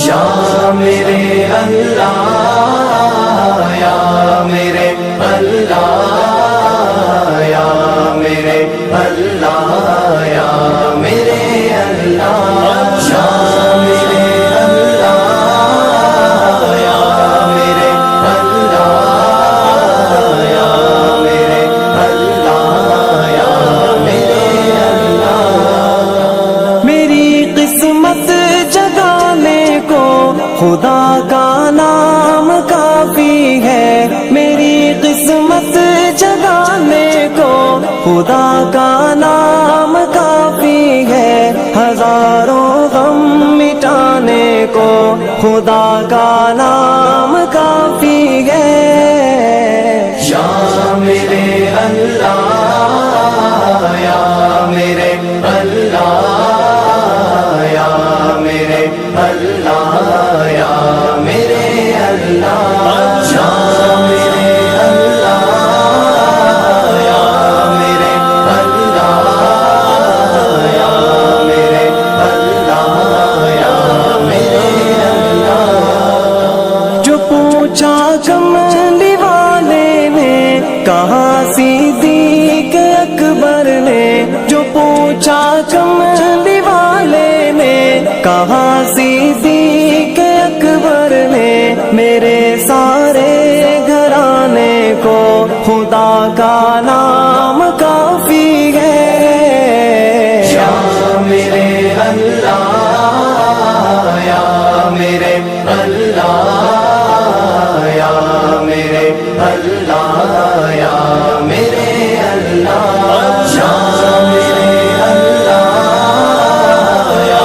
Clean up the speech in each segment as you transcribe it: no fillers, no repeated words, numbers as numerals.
یا میرے اللہ یا میرے اللہ یا میرے اللہ یا میرے اللہ یا میرے اللہ یا میرے اللہ یا میرے اللہ یا میرے اللہ میری قسمت جگانے کو خدا کا نام کافی ہے میری قسمت جگانے کو خدا کا نام کافی ہے ہزاروں غم مٹانے کو خدا کا نام کافی ہے یا میرے اللہ یا میرے اللہ یا میرے اللہ یا میرے اللہ یا میرے اللہ یا میرے اللہ یا میرے اللہ یا میرے اللہ جو پوچھا کملی والے نے کہا صدیق اکبر نے جو پوچھا کملی والے نے کہا صدیق اکبر نے میرے سارے گھرانے کو خدا کا نام کافی ہے یا میرے اللہ یا میرے اللہ یا میرے اللہ یا میرے اللہ یا میرے اللہ یا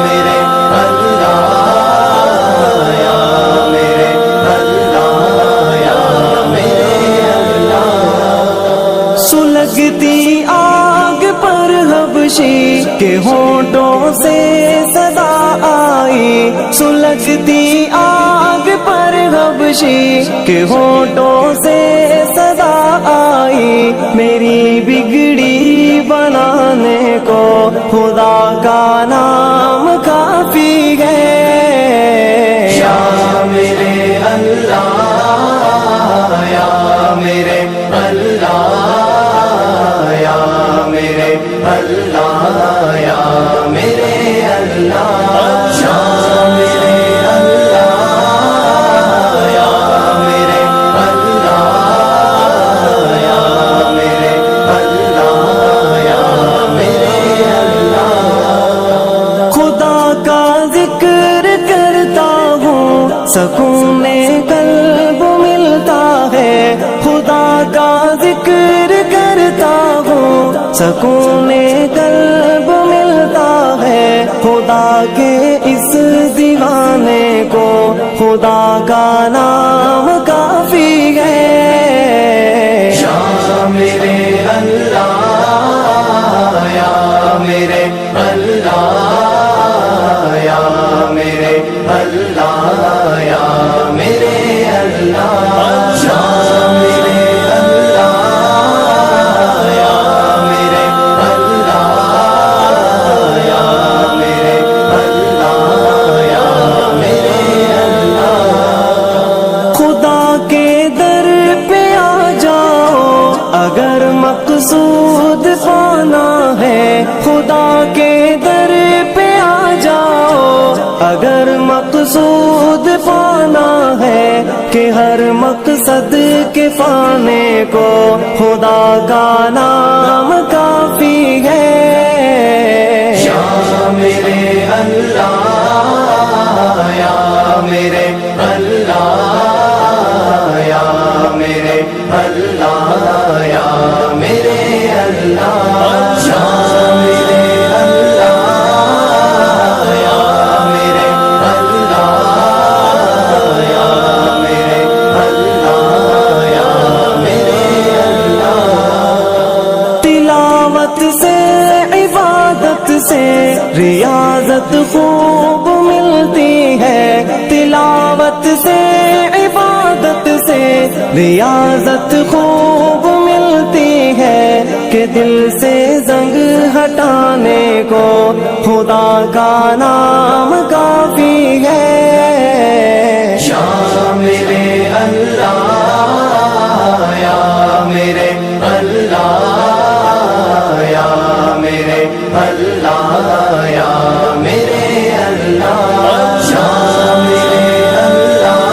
میرے اللہ یا میرے اللہ یا میرے اللہ سلگتی آگ پر حبشی کے ہونٹوں سے صدا آئی سلگتی آگ پر حبشی کے ہونٹوں سے صدا آئی میری بگڑی بنانے کو خدا کا نام کافی ہے یا میرے اللہ یا میرے اللہ یا میرے اللہ یا میرے اللہ یا میرے اللہ یا میرے اللہ یا میرے اللہ یا میرے اللہ خدا کا ذکر کرتا ہوں سکون قلب ملتا ہے خدا کا ذکر کرتا ہوں سکون قلب ملتا ہے خدا کے اس دیوانے کو خدا کا نام کافی ہے یا میرے اللہ یا میرے اللہ یا میرے اللہ یا میرے اللہ یا میرے اللہ یا میرے اللہ یا میرے اللہ یا میرے اللہ خدا کے در پہ آ جاؤ اگر مقصود پانا ہے خدا کے در پہ آ جاؤ اگر مقصود پانا ہے کہ ہر مقصد کے پانے کو خدا کا نام کافی ہے یا میرے اللہ یا میرے اللہ یا میرے اللہ یا میرے اللہ یا میرے اللہ یا میرے اللہ یا میرے اللہ یا میرے اللہ تلاوت سے عبادت سے ریاضت خوب ملتی ہے تلاوت سے عبادت سے ریاضت خوب ملتی بولتی ہے کہ دل سے زنگ ہٹانے کو خدا کا نام کافی ہے. یا میرے اللہ یا میرے اللہ یا میرے اللہ یا میرے اللہ یا میرے اللہ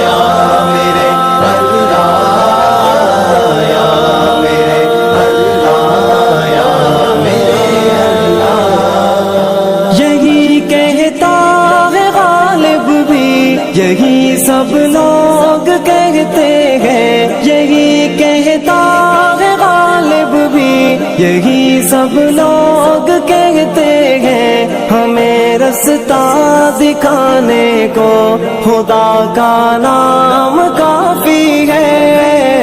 یا میرے اللہ یا میرے اللہ یا میرے اللہ. یہی کہتا ہے غالب بھی یہی سب لوگ کہتے ہیں. یہی کہتا ہے غالب بھی یہی سب لوگ کہتے ہیں. ہمیں رستہ دکھانے کو خدا کا نام کافی ہے.